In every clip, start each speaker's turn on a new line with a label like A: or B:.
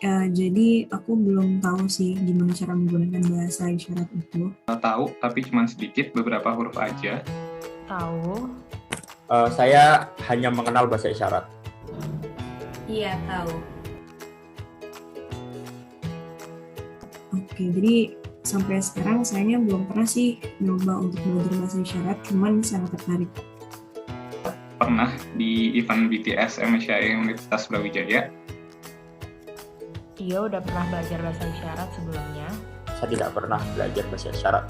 A: Jadi aku belum tahu sih gimana cara menggunakan bahasa isyarat itu.
B: Tahu, tapi cuma sedikit, beberapa huruf aja.
C: Tahu?
D: Saya hanya mengenal bahasa isyarat.
E: Iya, tahu.
A: Oke, jadi sampai sekarang saya belum pernah sih nyoba untuk belajar bahasa isyarat, cuman sangat tertarik.
B: Pernah di event BTS MSCI Universitas Brawijaya.
C: Iya, udah pernah belajar bahasa isyarat sebelumnya.
D: Saya tidak pernah belajar bahasa isyarat.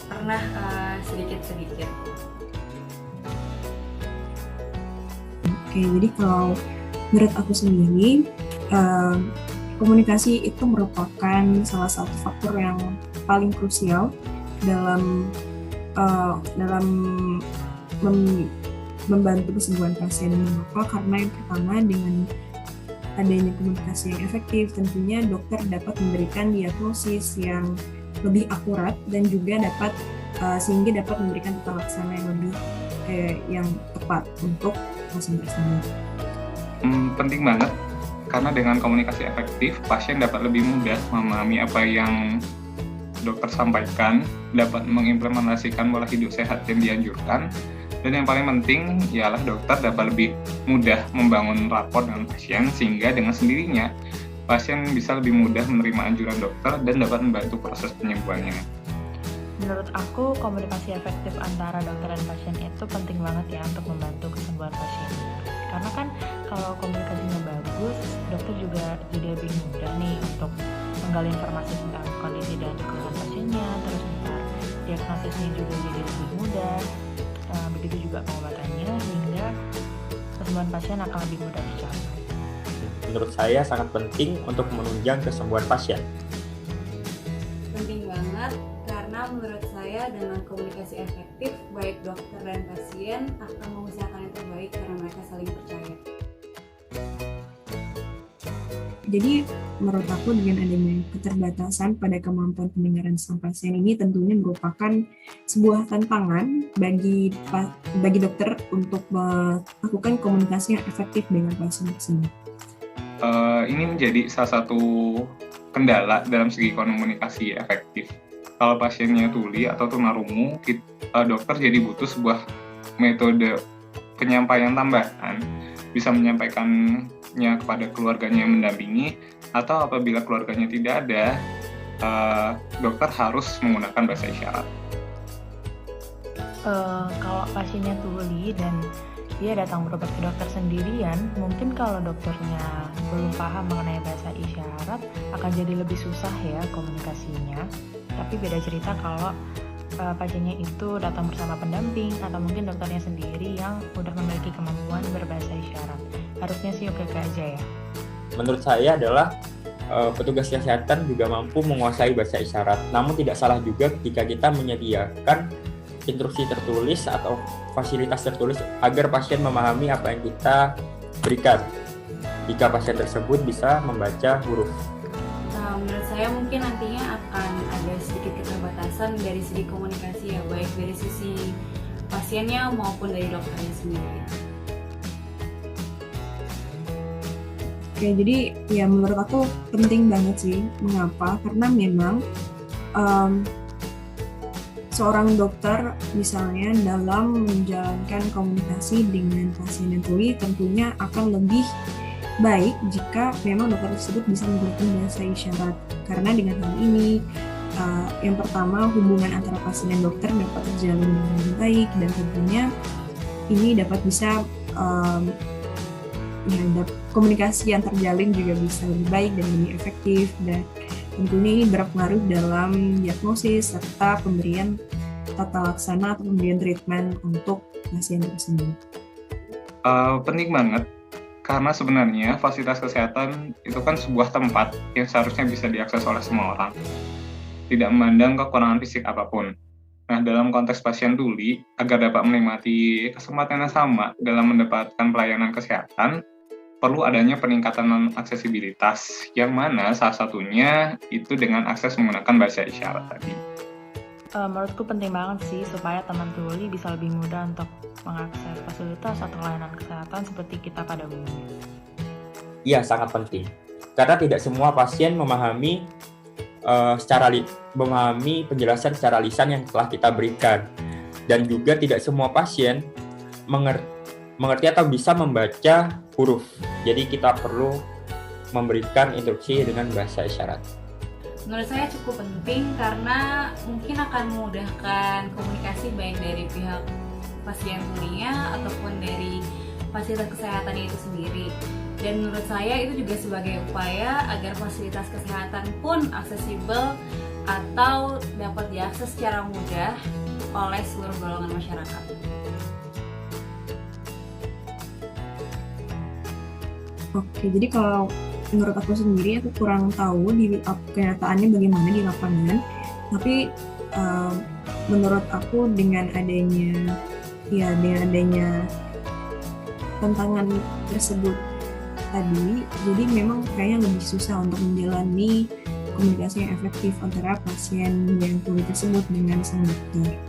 E: Pernah sedikit-sedikit.
A: Oke, jadi kalau menurut aku sendiri, komunikasi itu merupakan salah satu faktor yang paling krusial dalam membantu kesembuhan pasien. Mengapa? Karena yang pertama, dengan adanya komunikasi yang efektif, tentunya dokter dapat memberikan diagnosis yang lebih akurat dan juga sehingga dapat memberikan tata laksana yang lebih yang tepat untuk pasien tersebut.
B: Penting banget, karena dengan komunikasi efektif, pasien dapat lebih mudah memahami apa yang dokter sampaikan, dapat mengimplementasikan pola hidup sehat yang dianjurkan, dan yang paling penting ialah dokter dapat lebih mudah membangun rapor dengan pasien, sehingga dengan sendirinya pasien bisa lebih mudah menerima anjuran dokter dan dapat membantu proses penyembuhannya.
C: Menurut aku, komunikasi efektif antara dokter dan pasien itu penting banget ya untuk membantu kesembuhan pasien. Karena kan kalau komunikasinya bagus, dokter juga jadi lebih mudah nih untuk menggali informasi tentang kondisi dan keluhan pasiennya, terus ntar diagnosisnya juga jadi lebih mudah, begitu juga pengobatannya, hingga kesembuhan pasien akan lebih mudah dicapai.
D: Menurut saya sangat penting untuk menunjang kesembuhan pasien.
E: Penting banget, karena menurut saya dengan komunikasi efektif, baik dokter dan pasien akan mengusahakan yang terbaik karena mereka saling percaya.
A: Jadi menurut aku dengan adanya keterbatasan pada kemampuan pendengaran sang pasien ini tentunya merupakan sebuah tantangan bagi dokter untuk melakukan komunikasi yang efektif dengan pasien tersebut.
B: Ini menjadi salah satu kendala dalam segi komunikasi efektif. Kalau pasiennya tuli atau tunarungu, dokter jadi butuh sebuah metode penyampaian tambahan, bisa menyampaikannya kepada keluarganya yang mendampingi, atau apabila keluarganya tidak ada, dokter harus menggunakan bahasa isyarat.
C: Kalau pasiennya tuli dan dia datang berobat ke dokter sendirian, mungkin kalau dokternya belum paham mengenai bahasa isyarat akan jadi lebih susah ya komunikasinya. Tapi beda cerita kalau pasiennya itu datang bersama pendamping atau mungkin dokternya sendiri yang udah memiliki kemampuan berbahasa isyarat. Harusnya sih oke aja ya.
D: Menurut saya adalah petugas kesehatan juga mampu menguasai bahasa isyarat. Namun tidak salah juga ketika kita menyediakan instruksi tertulis atau fasilitas tertulis agar pasien memahami apa yang kita berikan. Jika pasien tersebut bisa membaca huruf.
E: Nah, menurut saya mungkin nantinya akan ada sedikit keterbatasan dari segi komunikasi ya, baik dari sisi pasiennya maupun dari dokternya sendiri.
A: Oke, jadi ya menurut aku penting banget sih. Mengapa? Karena memang seorang dokter misalnya dalam menjalankan komunikasi dengan pasien yang tuli tentunya akan lebih baik jika memang dokter tersebut bisa menggunakan bahasa isyarat. Karena dengan hal ini, yang pertama hubungan antara pasien dan dokter dapat terjalin dengan lebih baik, dan tentunya ini dapat bisa komunikasi yang terjalin juga bisa lebih baik dan lebih efektif, dan tentunya ini berpengaruh dalam diagnosis serta pemberian tata laksana atau pemberian treatment untuk pasien tersebut.
B: Penting banget, karena sebenarnya fasilitas kesehatan itu kan sebuah tempat yang seharusnya bisa diakses oleh semua orang, tidak memandang kekurangan fisik apapun. Nah, dalam konteks pasien tuli, agar dapat menikmati kesempatan yang sama dalam mendapatkan pelayanan kesehatan, perlu adanya peningkatan aksesibilitas, yang mana salah satunya itu dengan akses menggunakan bahasa isyarat tadi.
C: Menurutku penting banget sih supaya teman tuli bisa lebih mudah untuk mengakses fasilitas atau layanan kesehatan seperti kita pada umumnya.
D: Iya, sangat penting. karena tidak semua pasien memahami memahami penjelasan secara lisan yang telah kita berikan, dan juga tidak semua pasien mengerti atau bisa membaca huruf. Jadi kita perlu memberikan instruksi dengan bahasa isyarat.
E: Menurut saya cukup penting karena mungkin akan memudahkan komunikasi baik dari pihak pasien tulinya ataupun dari fasilitas kesehatan itu sendiri. Dan menurut saya itu juga sebagai upaya agar fasilitas kesehatan pun aksesibel atau dapat diakses secara mudah oleh seluruh golongan masyarakat.
A: Oke, jadi kalau menurut aku sendiri, aku kurang tahu di kenyataannya bagaimana di lapangan. Tapi menurut aku dengan adanya tantangan tersebut tadi, jadi memang kayaknya lebih susah untuk menjalani komunikasi yang efektif antara pasien yang tuli tersebut dengan sang dokter.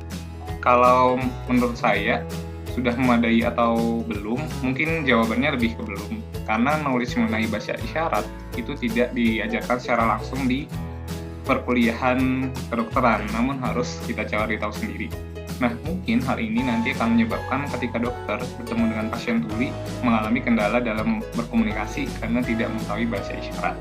B: Kalau menurut saya sudah memadai atau belum, mungkin jawabannya lebih ke belum, karena knowledge mengenai bahasa isyarat itu tidak diajarkan secara langsung di perkuliahan kedokteran, namun harus kita cari tahu sendiri. Nah, mungkin hal ini nanti akan menyebabkan ketika dokter bertemu dengan pasien tuli mengalami kendala dalam berkomunikasi karena tidak mengetahui bahasa isyarat.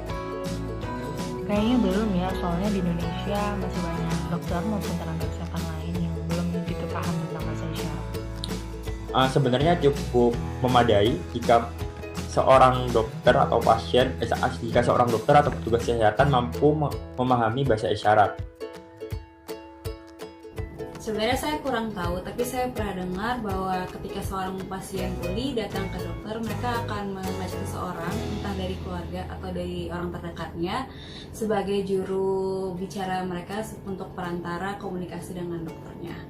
C: Kayaknya belum ya, soalnya di Indonesia masih banyak dokter maupun tenaga kesehatan lain yang belum begitu paham tentang bahasa isyarat.
D: Sebenarnya cukup memadai jika seorang dokter atau petugas kesehatan mampu memahami bahasa isyarat.
E: Sebenarnya saya kurang tahu, tapi saya pernah dengar bahwa ketika seorang pasien tuli datang ke dokter, mereka akan mengajak seseorang, entah dari keluarga atau dari orang terdekatnya, sebagai juru bicara mereka untuk perantara komunikasi dengan dokternya.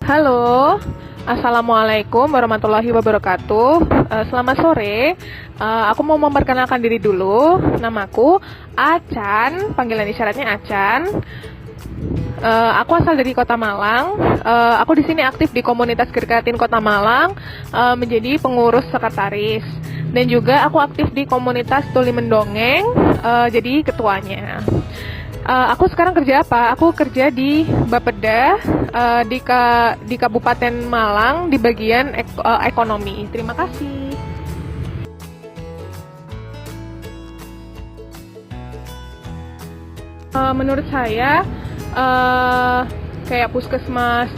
F: Halo, Assalamualaikum warahmatullahi wabarakatuh. Selamat sore. Aku mau memperkenalkan diri dulu. Namaku Acan, panggilan isyaratnya Acan. Aku asal dari Kota Malang. Aku di sini aktif di komunitas Gerkatin Kota Malang, menjadi pengurus sekretaris. Dan juga aku aktif di komunitas Tuli Mendongeng, jadi ketuanya. Aku sekarang kerja apa? Aku kerja di Bapeda, di Kabupaten Malang, di bagian ekonomi. Terima kasih. Menurut saya, kayak puskesmas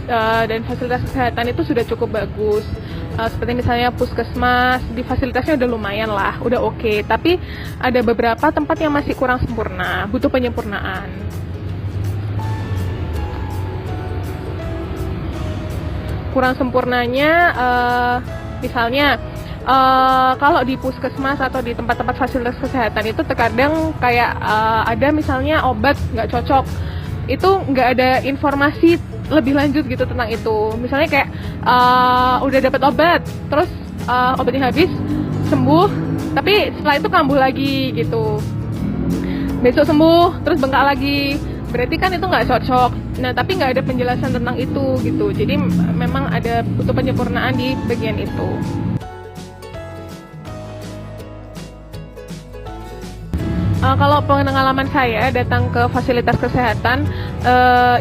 F: dan fasilitas kesehatan itu sudah cukup bagus. Seperti misalnya puskesmas, di fasilitasnya udah lumayan lah, udah oke. Tapi ada beberapa tempat yang masih kurang sempurna, butuh penyempurnaan. Kurang sempurnanya, misalnya kalau di puskesmas atau di tempat-tempat fasilitas kesehatan itu terkadang kayak ada misalnya obat nggak cocok, itu nggak ada informasi lebih lanjut gitu tentang itu. Misalnya kayak udah dapat obat, terus obatnya habis, sembuh, tapi setelah itu kambuh lagi gitu. Besok sembuh, terus bengkak lagi. Berarti kan itu nggak cocok. Nah, tapi nggak ada penjelasan tentang itu gitu. Jadi memang ada butuh penyempurnaan di bagian itu. Kalau pengalaman saya datang ke fasilitas kesehatan,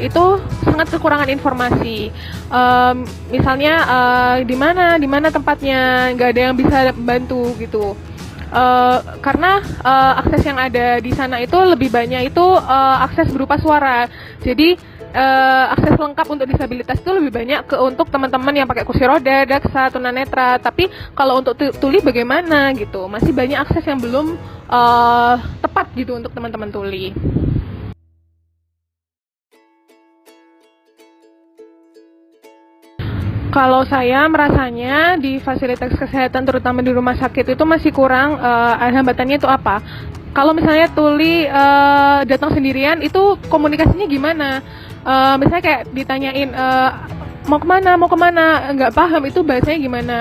F: itu sangat kekurangan informasi. Misalnya di mana tempatnya, nggak ada yang bisa bantu gitu. Karena akses yang ada di sana itu lebih banyak itu akses berupa suara. Jadi akses lengkap untuk disabilitas itu lebih banyak untuk teman-teman yang pakai kursi roda, daksa, tunanetra. Tapi kalau untuk tuli bagaimana gitu? Masih banyak akses yang belum tepat gitu untuk teman-teman tuli. Kalau saya merasanya di fasilitas kesehatan terutama di rumah sakit itu masih kurang, hambatannya itu apa? Kalau misalnya tuli datang sendirian itu komunikasinya gimana? Misalnya kayak ditanyain mau kemana, nggak paham itu bahasanya gimana,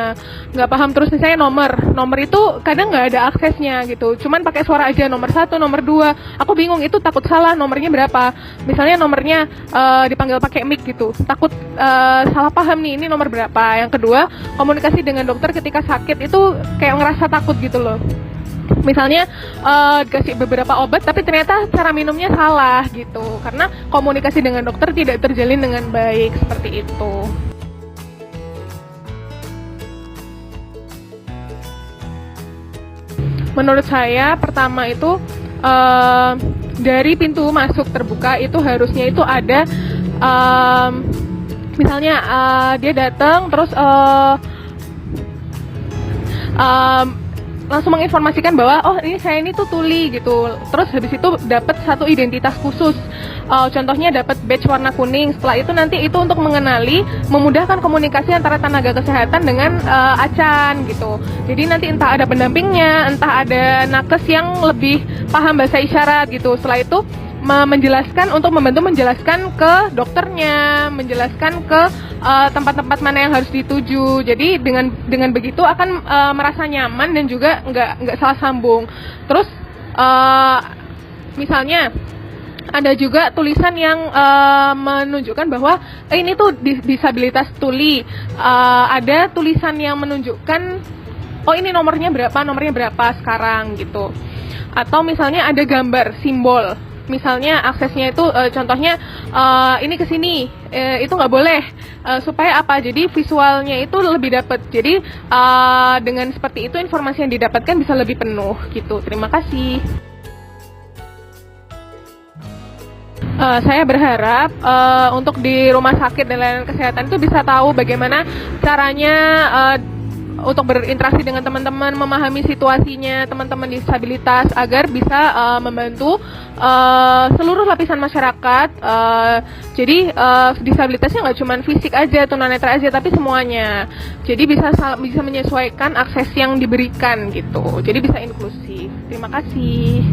F: nggak paham. Terus misalnya nomor itu kadang nggak ada aksesnya gitu, cuman pakai suara aja, nomor 1, nomor 2, aku bingung itu takut salah nomornya berapa. Misalnya nomornya dipanggil pakai mic gitu, takut salah paham nih, ini nomor berapa. Yang kedua, komunikasi dengan dokter ketika sakit itu kayak ngerasa takut gitu loh. Misalnya dikasih beberapa obat tapi ternyata cara minumnya salah gitu, karena komunikasi dengan dokter tidak terjalin dengan baik, seperti itu. Menurut saya pertama itu dari pintu masuk terbuka itu harusnya itu ada misalnya dia datang terus langsung menginformasikan bahwa oh ini tuh tuli gitu. Terus habis itu dapat satu identitas khusus. Contohnya dapat badge warna kuning. Setelah itu nanti itu untuk mengenali, memudahkan komunikasi antara tenaga kesehatan dengan Acan gitu. Jadi nanti entah ada pendampingnya, entah ada nakes yang lebih paham bahasa isyarat gitu. Setelah itu untuk membantu menjelaskan ke dokternya, menjelaskan ke tempat-tempat mana yang harus dituju. Jadi dengan begitu akan merasa nyaman dan juga nggak salah sambung. Terus misalnya ada juga tulisan yang menunjukkan bahwa ini tuh disabilitas tuli. Ada tulisan yang menunjukkan oh ini nomornya berapa sekarang gitu. Atau misalnya ada gambar simbol. Misalnya aksesnya itu contohnya ini ke sini itu nggak boleh supaya apa? Jadi visualnya itu lebih dapat. Jadi dengan seperti itu informasi yang didapatkan bisa lebih penuh gitu. Terima kasih. Saya berharap untuk di rumah sakit dan layanan kesehatan itu bisa tahu bagaimana caranya untuk berinteraksi dengan teman-teman, memahami situasinya teman-teman disabilitas agar bisa membantu seluruh lapisan masyarakat. Jadi disabilitasnya nggak cuma fisik aja, tunanetra aja, tapi semuanya. Jadi bisa menyesuaikan akses yang diberikan gitu. Jadi bisa inklusif. Terima kasih.